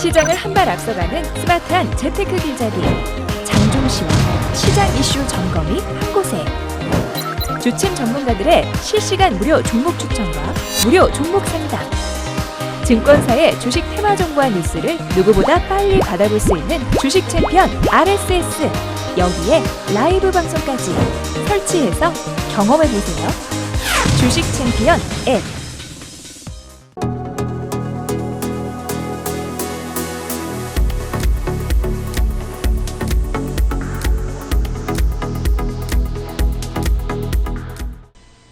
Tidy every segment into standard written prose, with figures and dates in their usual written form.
시장을 한 발 앞서가는 스마트한 재테크 길잡이 장종시와 시장 이슈 점검이 한 곳에 주침 전문가들의 실시간 무료 종목 추천과 무료 종목 상담 증권사의 주식 테마 정보와 뉴스를 누구보다 빨리 받아볼 수 있는 주식 챔피언 RSS 여기에 라이브 방송까지 설치해서 경험해보세요. 주식 챔피언 앱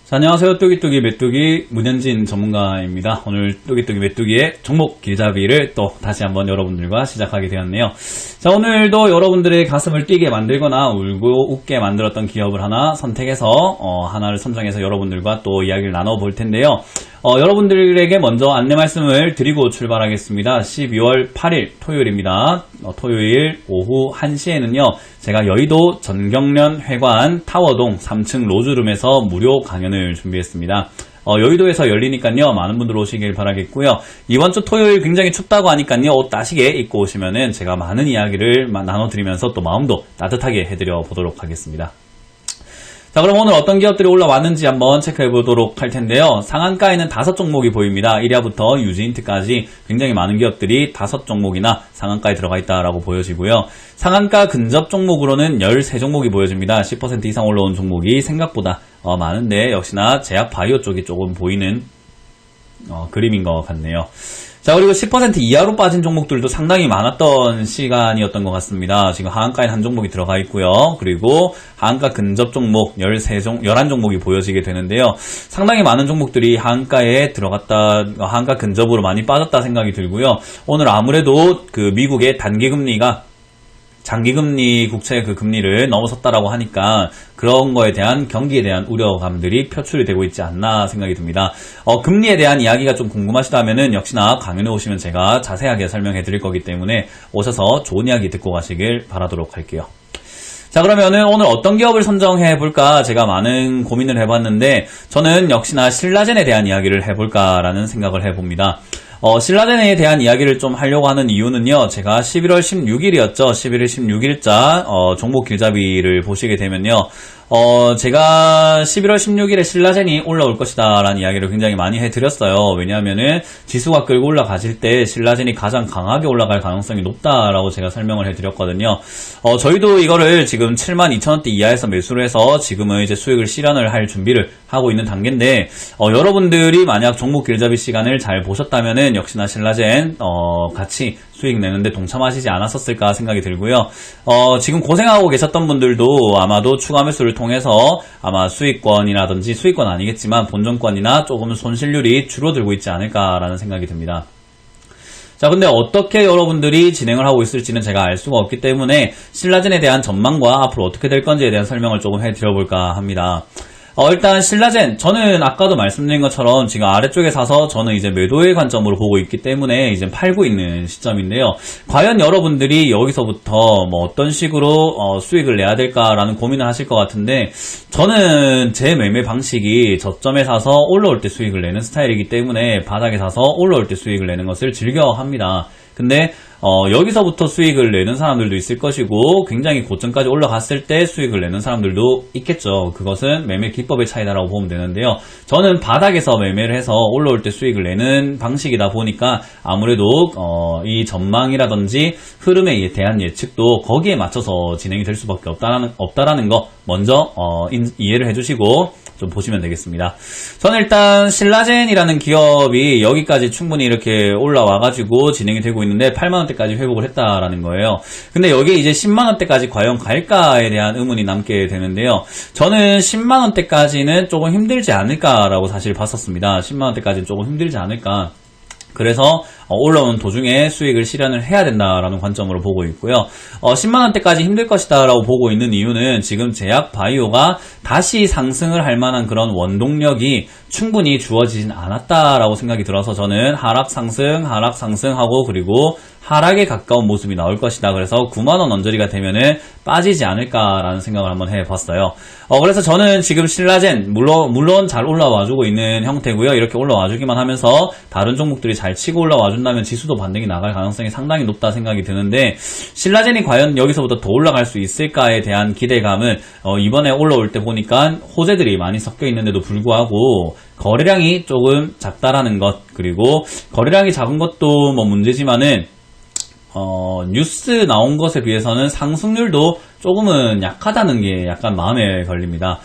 자, 안녕하세요. 뚜기뚜기 메뚜기 문현진 전문가입니다. 오늘 뚜기뚜기 메뚜기의 종목 길잡이를 또 다시 한번 여러분들과 시작하게 되었네요. 자, 오늘도 여러분들의 가슴을 뛰게 만들거나 울고 웃게 만들었던 기업을 하나 선택해서 하나를 선정해서 여러분들과 또 이야기를 나눠볼 텐데요. 여러분들에게 먼저 안내 말씀을 드리고 출발하겠습니다. 12월 8일 토요일입니다. 토요일 오후 1시에는요. 제가 여의도 전경련 회관 타워동 3층 로즈룸에서 무료 강연을 준비했습니다. 여의도에서 열리니까요. 많은 분들 오시길 바라겠고요. 이번 주 토요일 굉장히 춥다고 하니까요. 옷 따시게 입고 오시면은 제가 많은 이야기를 나눠드리면서 또 마음도 따뜻하게 해드려 보도록 하겠습니다. 자, 그럼 오늘 어떤 기업들이 올라왔는지 한번 체크해 보도록 할 텐데요. 상한가에는 5종목이 보입니다. 1야부터 유지인트까지 굉장히 많은 기업들이 5종목이나 상한가에 들어가 있다라고 보여지고요. 상한가 근접 종목으로는 13종목이 보여집니다. 10% 이상 올라온 종목이 생각보다 많은데 역시나 제약 바이오 쪽이 조금 보이는 그림인 것 같네요. 자, 그리고 10% 이하로 빠진 종목들도 상당히 많았던 시간이었던 것 같습니다. 지금 하한가에 한 종목이 들어가 있고요. 그리고 하한가 근접 종목 11종목이 보여지게 되는데요. 상당히 많은 종목들이 하한가에 들어갔다, 하한가 근접으로 많이 빠졌다 생각이 들고요. 오늘 아무래도 그 미국의 단기금리가 장기금리 국채 그 금리를 넘어섰다라고 하니까 그런 거에 대한 경기에 대한 우려감들이 표출이 되고 있지 않나 생각이 듭니다. 금리에 대한 이야기가 좀 궁금하시다면은 역시나 강연에 오시면 제가 자세하게 설명해 드릴 거기 때문에 오셔서 좋은 이야기 듣고 가시길 바라도록 할게요. 자, 그러면은 오늘 어떤 기업을 선정해 볼까 제가 많은 고민을 해봤는데 저는 역시나 신라젠에 대한 이야기를 해볼까라는 생각을 해봅니다. 신라젠에 대한 이야기를 좀 하려고 하는 이유는요, 제가 11월 16일이었죠. 11월 16일자, 종목 길잡이를 보시게 되면요, 제가 11월 16일에 신라젠이 올라올 것이다 라는 이야기를 굉장히 많이 해드렸어요. 왜냐하면은 지수가 끌고 올라가실 때 신라젠이 가장 강하게 올라갈 가능성이 높다라고 제가 설명을 해드렸거든요. 저희도 이거를 지금 72,000원대 이하에서 매수를 해서 지금은 이제 수익을 실현을 할 준비를 하고 있는 단계인데, 여러분들이 만약 종목 길잡이 시간을 잘 보셨다면은 역시나 신라젠, 같이 수익 내는데 동참하시지 않았었을까 생각이 들고요. 지금 고생하고 계셨던 분들도 아마도 추가 매수를 통해서 아마 수익권이라든지 수익권 아니겠지만 본전권이나 조금 손실률이 줄어들고 있지 않을까라는 생각이 듭니다. 자, 근데 어떻게 여러분들이 진행을 하고 있을지는 제가 알 수가 없기 때문에 신라젠에 대한 전망과 앞으로 어떻게 될 건지에 대한 설명을 조금 해드려볼까 합니다. 일단 신라젠, 저는 아까도 말씀드린 것처럼 지금 아래쪽에 사서 저는 이제 매도의 관점으로 보고 있기 때문에 이제 팔고 있는 시점인데요. 과연 여러분들이 여기서부터 뭐 어떤 식으로 수익을 내야 될까라는 고민을 하실 것 같은데, 저는 제 매매 방식이 저점에 사서 올라올 때 수익을 내는 스타일이기 때문에 바닥에 사서 올라올 때 수익을 내는 것을 즐겨 합니다. 근데 여기서부터 수익을 내는 사람들도 있을 것이고 굉장히 고점까지 올라갔을 때 수익을 내는 사람들도 있겠죠. 그것은 매매 기법의 차이다라고 보면 되는데요. 저는 바닥에서 매매를 해서 올라올 때 수익을 내는 방식이다 보니까 아무래도 이 전망이라든지 흐름에 대한 예측도 거기에 맞춰서 진행이 될 수밖에 없다라는 거 먼저 이해를 해주시고 좀 보시면 되겠습니다. 저는 일단 신라젠이라는 기업이 여기까지 충분히 이렇게 올라와가지고 진행이 되고 있는데 8만원대까지 회복을 했다라는 거예요. 근데 여기에 이제 10만원대까지 과연 갈까에 대한 의문이 남게 되는데요. 저는 10만원대까지는 조금 힘들지 않을까라고 사실 봤었습니다. 10만원대까지는 조금 힘들지 않을까. 그래서 올라오는 도중에 수익을 실현을 해야 된다라는 관점으로 보고 있고요. 10만원대까지 힘들 것이다 라고 보고 있는 이유는 지금 제약 바이오가 다시 상승을 할 만한 그런 원동력이 충분히 주어지진 않았다라고 생각이 들어서 저는 하락 상승하고 그리고 하락에 가까운 모습이 나올 것이다. 그래서 9만원 언저리가 되면은 빠지지 않을까라는 생각을 한번 해봤어요. 그래서 저는 지금 신라젠 물론 잘 올라와주고 있는 형태고요. 이렇게 올라와주기만 하면서 다른 종목들이 잘 치고 올라와준 한다면 지수도 반등이 나갈 가능성이 상당히 높다 생각이 드는데, 신라젠이 과연 여기서부터 더 올라갈 수 있을까에 대한 기대감은 이번에 올라올 때 보니까 호재들이 많이 섞여 있는데도 불구하고 거래량이 조금 작다라는 것, 그리고 거래량이 작은 것도 뭐 문제지만은 뉴스 나온 것에 비해서는 상승률도 조금은 약하다는 게 약간 마음에 걸립니다.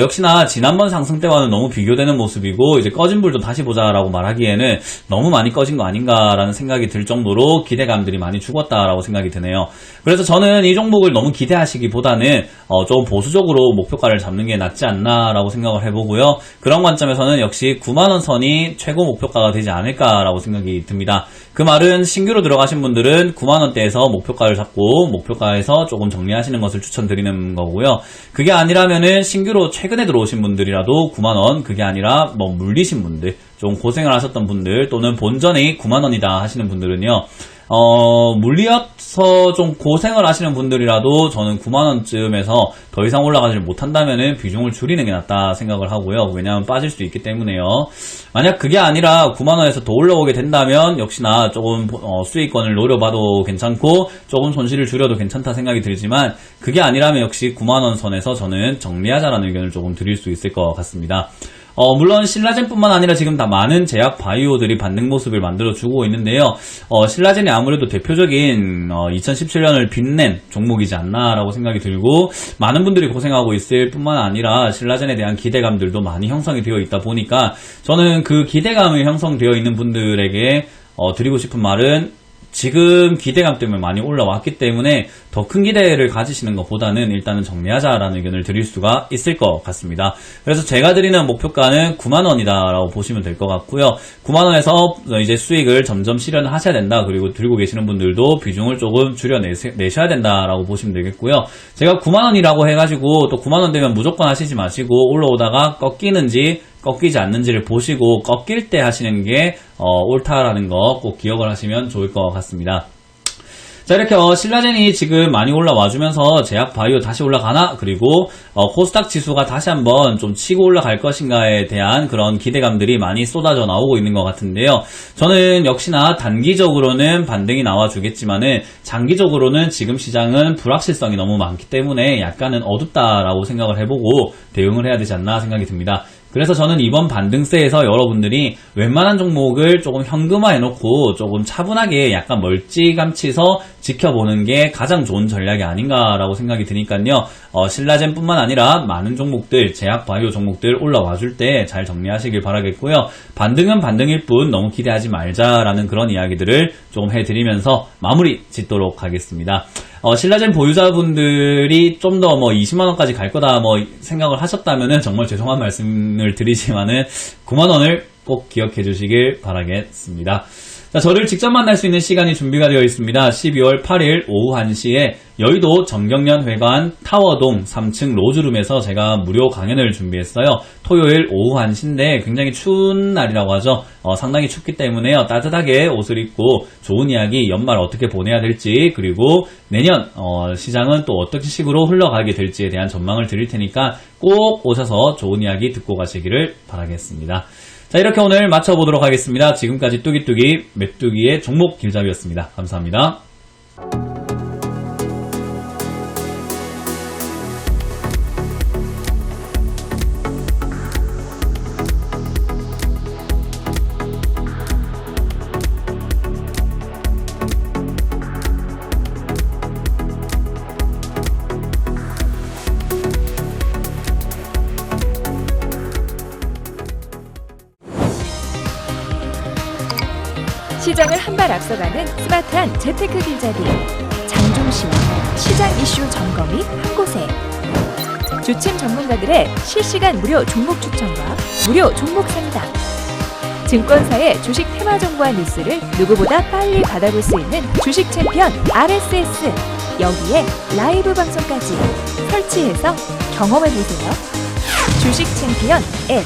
역시나 지난번 상승 때와는 너무 비교되는 모습이고, 이제 꺼진 불도 다시 보자라고 말하기에는 너무 많이 꺼진 거 아닌가라는 생각이 들 정도로 기대감들이 많이 죽었다라고 생각이 드네요. 그래서 저는 이 종목을 너무 기대하시기보다는 좀 보수적으로 목표가를 잡는 게 낫지 않나라고 생각을 해보고요. 그런 관점에서는 역시 9만원 선이 최고 목표가가 되지 않을까라고 생각이 듭니다. 그 말은 신규로 들어가신 분들은 9만원대에서 목표가를 잡고 목표가에서 조금 정리하시는 것을 추천드리는 거고요. 그게 아니라면은 신규로 최근에 들어오신 분들이라도 9만원, 그게 아니라 뭐 물리신 분들, 좀 고생을 하셨던 분들, 또는 본전이 9만원이다 하시는 분들은요, 물리어서 좀 고생을 하시는 분들이라도 저는 9만원쯤에서 더 이상 올라가지 못한다면은 비중을 줄이는 게 낫다 생각을 하고요. 왜냐하면 빠질 수 있기 때문에요. 만약 그게 아니라 9만원에서 더 올라오게 된다면 역시나 조금 수익권을 노려봐도 괜찮고 조금 손실을 줄여도 괜찮다 생각이 들지만, 그게 아니라면 역시 9만원 선에서 저는 정리하자라는 의견을 조금 드릴 수 있을 것 같습니다. 물론 신라젠뿐만 아니라 지금 다 많은 제약 바이오들이 반등 모습을 만들어주고 있는데요. 신라젠이 아무래도 대표적인 2017년을 빛낸 종목이지 않나라고 생각이 들고, 많은 분들이 고생하고 있을 뿐만 아니라 신라젠에 대한 기대감들도 많이 형성이 되어 있다 보니까, 저는 그 기대감이 형성되어 있는 분들에게 드리고 싶은 말은, 지금 기대감 때문에 많이 올라왔기 때문에 더 큰 기대를 가지시는 것보다는 일단은 정리하자라는 의견을 드릴 수가 있을 것 같습니다. 그래서 제가 드리는 목표가는 9만원이다라고 보시면 될 것 같고요. 9만원에서 이제 수익을 점점 실현을 하셔야 된다. 그리고 들고 계시는 분들도 비중을 조금 줄여내셔야 된다라고 보시면 되겠고요. 제가 9만원이라고 해가지고 또 9만원 되면 무조건 하시지 마시고, 올라오다가 꺾이는지 꺾이지 않는지를 보시고 꺾일 때 하시는 게 옳다라는 거 꼭 기억을 하시면 좋을 것 같습니다. 자, 이렇게 신라젠이 지금 많이 올라와주면서 제약 바이오 다시 올라가나, 그리고 코스닥 지수가 다시 한번 좀 치고 올라갈 것인가에 대한 그런 기대감들이 많이 쏟아져 나오고 있는 것 같은데요. 저는 역시나 단기적으로는 반등이 나와주겠지만은 장기적으로는 지금 시장은 불확실성이 너무 많기 때문에 약간은 어둡다라고 생각을 해보고 대응을 해야 되지 않나 생각이 듭니다. 그래서 저는 이번 반등세에서 여러분들이 웬만한 종목을 조금 현금화해놓고 조금 차분하게 약간 멀찌감치서 지켜보는 게 가장 좋은 전략이 아닌가라고 생각이 드니까요. 신라젠뿐만 아니라 많은 종목들, 제약 바이오 종목들 올라와줄 때 잘 정리하시길 바라겠고요. 반등은 반등일 뿐 너무 기대하지 말자라는 그런 이야기들을 조금 해드리면서 마무리 짓도록 하겠습니다. 신라젠 보유자분들이 좀 더 20만원까지 갈 거다 생각을 하셨다면은 정말 죄송한 말씀을 드리지만은 9만원을 꼭 기억해 주시길 바라겠습니다. 자, 저를 직접 만날 수 있는 시간이 준비가 되어 있습니다. 12월 8일 오후 1시에 여의도 정경련회관 타워동 3층 로즈룸에서 제가 무료 강연을 준비했어요. 토요일 오후 1시인데 굉장히 추운 날이라고 하죠. 상당히 춥기 때문에요. 따뜻하게 옷을 입고 좋은 이야기, 연말 어떻게 보내야 될지, 그리고 내년 시장은 또 어떤 식으로 흘러가게 될지에 대한 전망을 드릴 테니까 꼭 오셔서 좋은 이야기 듣고 가시기를 바라겠습니다. 자, 이렇게 오늘 마쳐보도록 하겠습니다. 지금까지 뚜기뚜기 메뚜기의 종목 길잡이였습니다. 감사합니다. 시장을 한 발 앞서가는 스마트한 재테크 길잡이 장종시와 시장 이슈 점검이 한 곳에, 주침 전문가들의 실시간 무료 종목 추천과 무료 종목 상담, 증권사의 주식 테마 정보와 뉴스를 누구보다 빨리 받아볼 수 있는 주식 챔피언 RSS, 여기에 라이브 방송까지 설치해서 경험해보세요. 주식 챔피언 앱